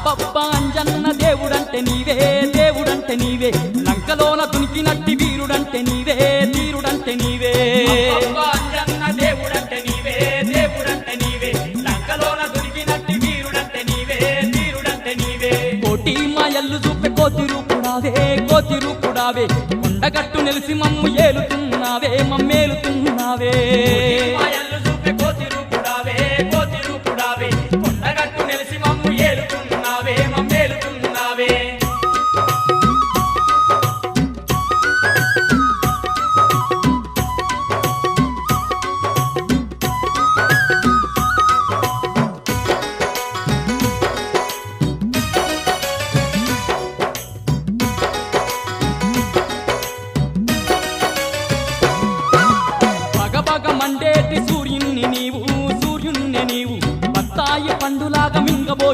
అబ్బబ్బా అంజన్న దేవుడంటే నీవే దేవుడంటే నీవే లంకలోన దునికినట్టి వీరుడంటే నీవే వీరుడంటే నీవే అంజన్న దేవుడంటే నీవే దేవుడంటే నీవే లంకలోన దొరికినట్టి వీరుడంటే నీవే వీరుడంటే నీవే కోటి మాయల్లు చూపే కోతి రూపుడావే కొండగట్టు నెలిసి మమ్ము ఏలుతున్నావే మమ్మేలుతున్నావే మాయల